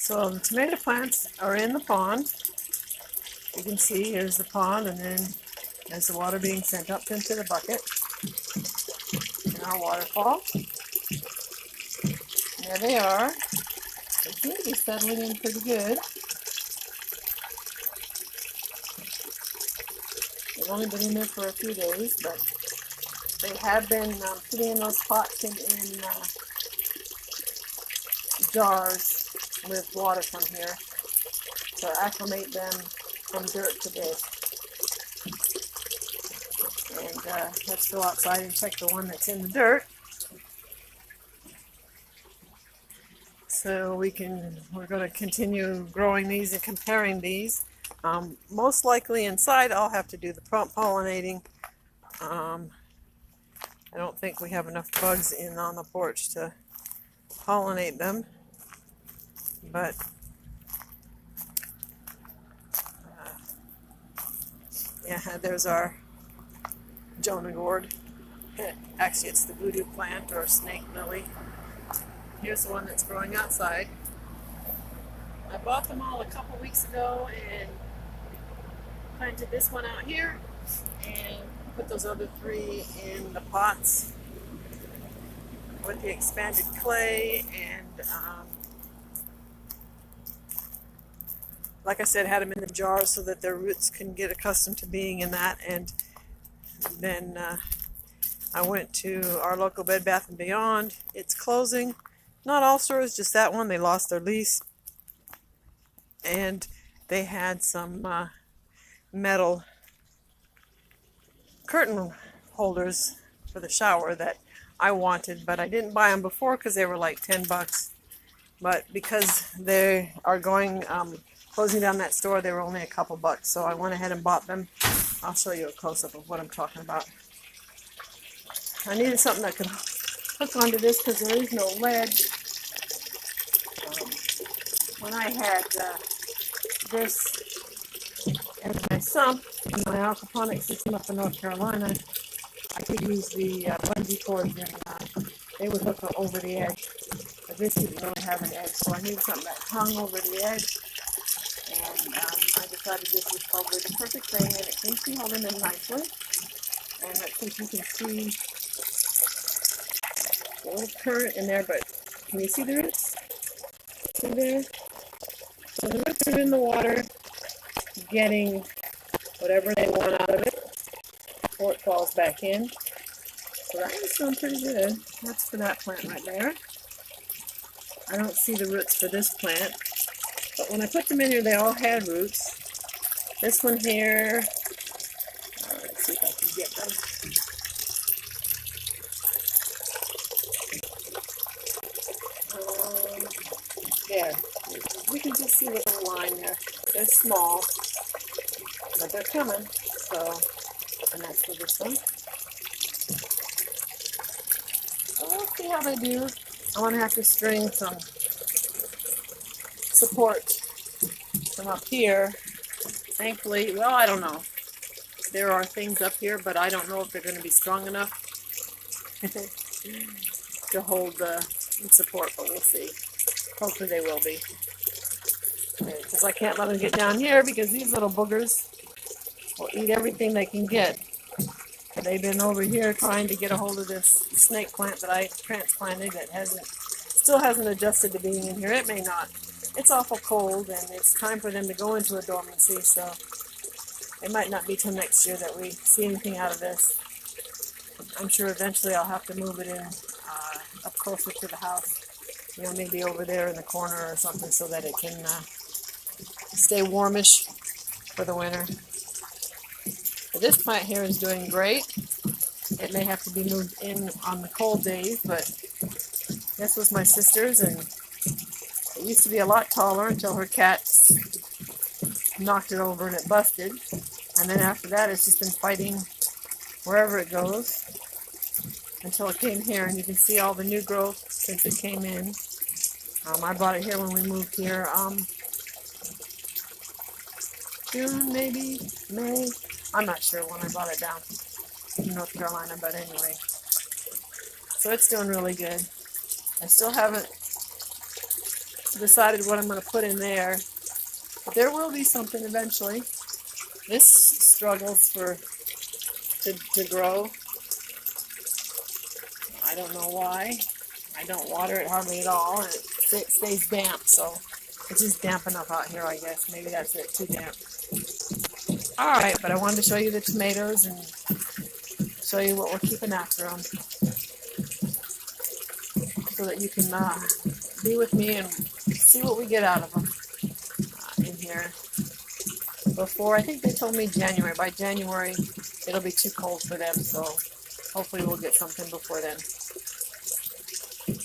So the tomato plants are in the pond. You can see here's the pond, and then there's the water being sent up into the bucket in our waterfall. There they are. They seem to be settling in pretty good. They've only been in there for a few days, but they have been putting in those pots in jars with water from here to acclimate them from dirt to this. And let's go outside and check the one that's in the dirt. So we're going to continue growing these and comparing these. Most likely inside I'll have to do the prompt pollinating. I don't think we have enough bugs in on the porch to pollinate them, but yeah, there's our Jonah gourd. Actually, it's the voodoo plant or snake lily. Here's the one that's growing outside. I bought them all a couple weeks ago and planted this one out here and put those other three in the pots with the expanded clay, and like I said, had them in the jars so that their roots can get accustomed to being in that. And then I went to our local Bed Bath & Beyond. It's closing. Not all stores, just that one. They lost their lease. And they had some metal curtain holders for the shower that I wanted, but I didn't buy them before because they were like $10. But because they are going closing down that store, they were only a couple bucks, so I went ahead and bought them. I'll show you a close-up of what I'm talking about. I needed something that could hook onto this because there is no ledge. When I had this as my sump in my aquaponics system up in North Carolina, I could use the bungee cords, and they would hook over the edge. But this didn't really have an edge, so I needed something that hung over the edge. And I decided this was probably the perfect thing, and it seems to be holding them nicely. And let's see if you can see a little current in there, but can you see the roots? See there? So the roots are in the water, getting whatever they want out of it before it falls back in. So that one's doing pretty good. That's for that plant right there. I don't see the roots for this plant, but when I put them in here, they all had roots. This one here, let's see if I can get them. There, we can just see the little line there. They're small, but they're coming. So, and that's for this one. So we'll see how they do. I'm going to have to string some support from up here. Thankfully, well, I don't know. There are things up here, but I don't know if they're going to be strong enough to hold the support, but we'll see. Hopefully they will be. Because I can't let them get down here because these little boogers will eat everything they can get. They've been over here trying to get a hold of this snake plant that I transplanted that still hasn't adjusted to being in here. It may not. It's awful cold, and it's time for them to go into a dormancy, so it might not be till next year that we see anything out of this. I'm sure eventually I'll have to move it in up closer to the house. You know, maybe over there in the corner or something so that it can stay warmish for the winter. But this plant here is doing great. It may have to be moved in on the cold days, but this was my sister's, and it used to be a lot taller until her cat knocked it over and it busted. And then after that, it's just been fighting wherever it goes until it came here, and you can see all the new growth since it came in. I bought it here when we moved here, June, maybe, May. I'm not sure when I bought it down in North Carolina, but anyway. So it's doing really good. I still haven't decided what I'm going to put in there. But there will be something eventually. This struggles to grow. I don't know why. I don't water it hardly at all, and it stays damp, so it's just damp enough out here, I guess. Maybe that's it, too damp. Alright, but I wanted to show you the tomatoes and show you what we're keeping after them, so that you can be with me and see what we get out of them in here. Before, I think they told me January. By January, it'll be too cold for them, so hopefully we'll get something before then.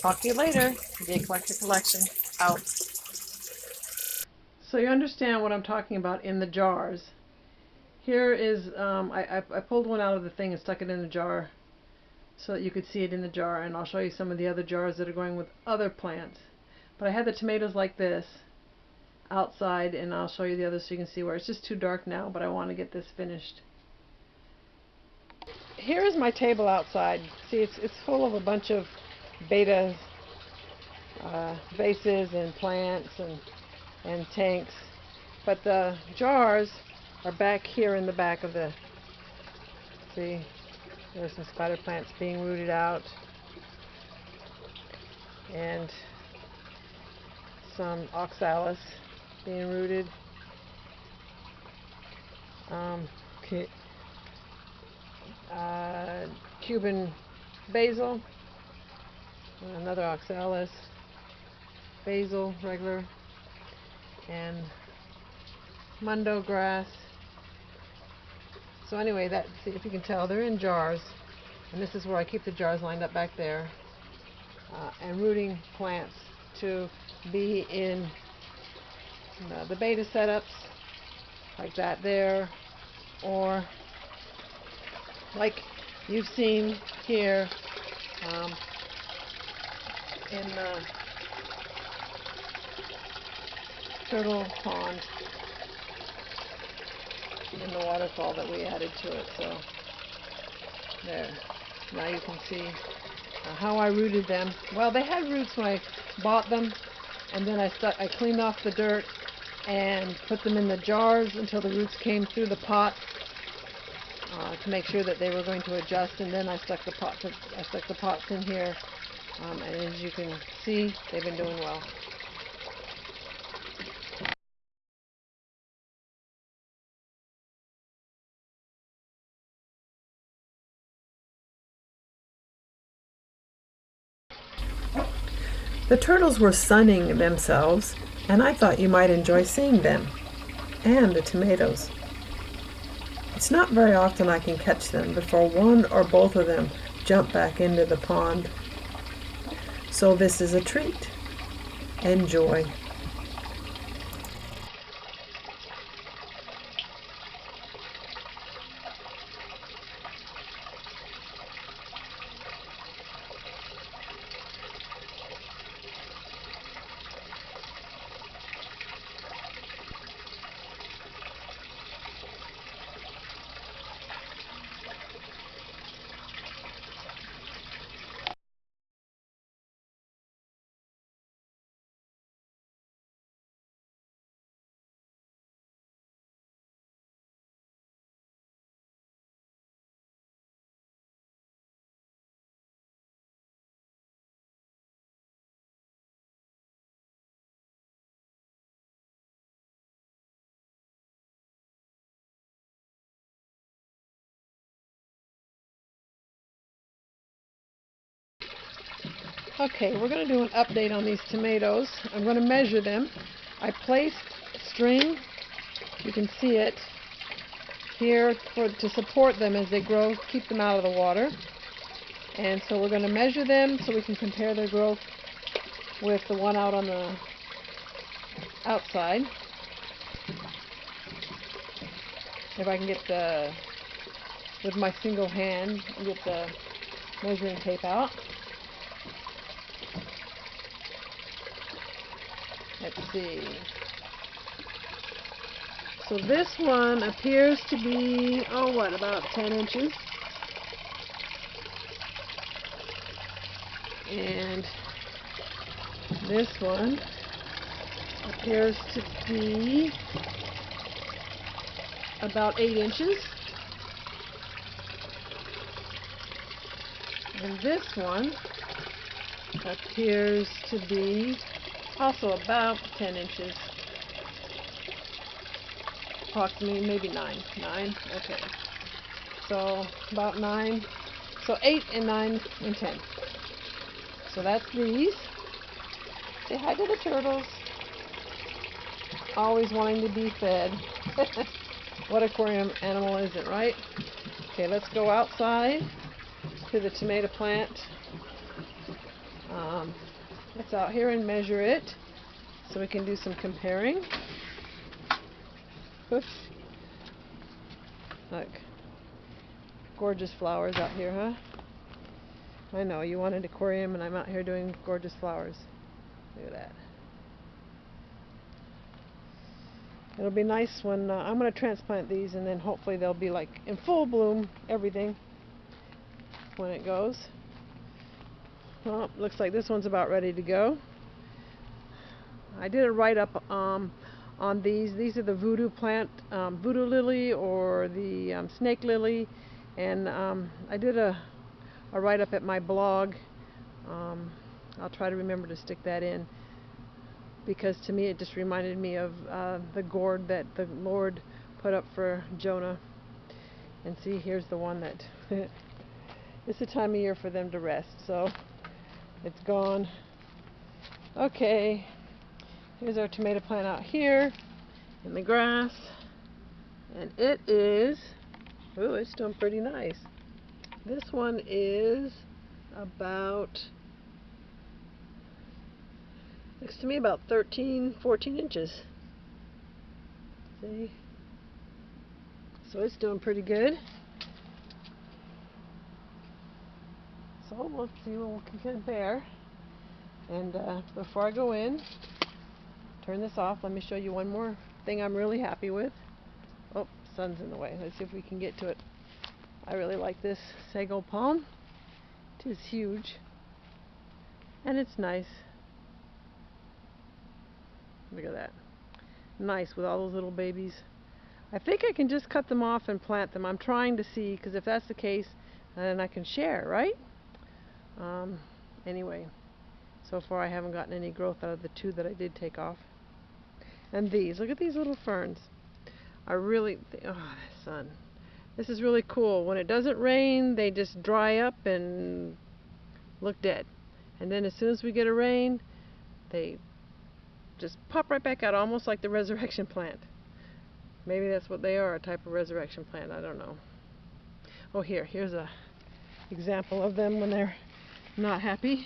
Talk to you later. The Eclectic Collection, out. So you understand what I'm talking about in the jars. Here is, I pulled one out of the thing and stuck it in the jar so that you could see it in the jar, and I'll show you some of the other jars that are going with other plants. But I had the tomatoes like this outside, and I'll show you the others so you can see where it's just too dark now, but I want to get this finished. Here is my table outside. See, it's full of a bunch of betta vases and plants and tanks, but the jars are back here in the back of the, see, there's some spider plants being rooted out and some oxalis being rooted. Cuban basil, another oxalis, basil, regular, and mundo grass. So anyway, see if you can tell, they're in jars, and this is where I keep the jars lined up back there, and rooting plants to be in the betta setups like that there, or like you've seen here in the turtle pond in the waterfall that we added to it. So there, now you can see how I rooted them. Well, they had roots when I bought them, and then I cleaned off the dirt and put them in the jars until the roots came through the pot to make sure that they were going to adjust, and then I stuck the pots in here, and as you can see, they've been doing well. The turtles were sunning themselves, and I thought you might enjoy seeing them, and the tomatoes. It's not very often I can catch them before one or both of them jump back into the pond. So this is a treat. Enjoy. Okay, we're going to do an update on these tomatoes. I'm going to measure them. I placed string, you can see it, here to support them as they grow, keep them out of the water. And so we're going to measure them so we can compare their growth with the one out on the outside. If I can get with my single hand, get the measuring tape out. Let's see. So this one appears to be, about 10 inches. And this one appears to be about 8 inches. And this one appears to be also about 10 inches. Approximately maybe 9. 9? Okay. So about 9. So 8 and 9 and 10. So that's these. Say hi to the turtles. Always wanting to be fed. What aquarium animal is it, right? Okay, let's go outside to the tomato plant. Let's out here and measure it so we can do some comparing. Oops. Look. Gorgeous flowers out here, huh? I know, you wanted an aquarium and I'm out here doing gorgeous flowers. Look at that. It'll be nice when I'm going to transplant these, and then hopefully they'll be like in full bloom, everything, when it goes. Well, looks like this one's about ready to go. I did a write-up on these. These are the voodoo plant, voodoo lily, or the snake lily, and I did a write-up at my blog. I'll try to remember to stick that in, because to me it just reminded me of the gourd that the Lord put up for Jonah. And see, here's the one that it's the time of year for them to rest, so it's gone. Okay, here's our tomato plant out here in the grass, and it is, ooh, it's doing pretty nice. This one is about, looks to me about 13, 14 inches. See? So it's doing pretty good. So we'll see what we can compare. And before I go in, turn this off, let me show you one more thing I'm really happy with. Oh, sun's in the way. Let's see if we can get to it. I really like this sago palm. It is huge. And it's nice. Look at that. Nice with all those little babies. I think I can just cut them off and plant them. I'm trying to see, because if that's the case, then I can share, right? Anyway, so far I haven't gotten any growth out of the 2 that I did take off. And these, look at these little ferns. I really, oh, the sun. This is really cool. When it doesn't rain, they just dry up and look dead. And then as soon as we get a rain, they just pop right back out, almost like the resurrection plant. Maybe that's what they are, a type of resurrection plant. I don't know. Oh, here's a example of them when they're not happy.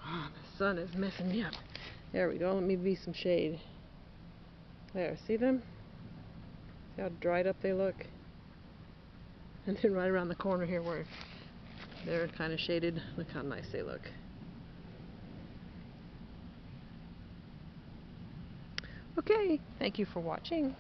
Oh, the sun is messing me up. There we go. Let me be some shade. There, see them? See how dried up they look? And then right around the corner here where they're kind of shaded, look how nice they look. Okay, thank you for watching.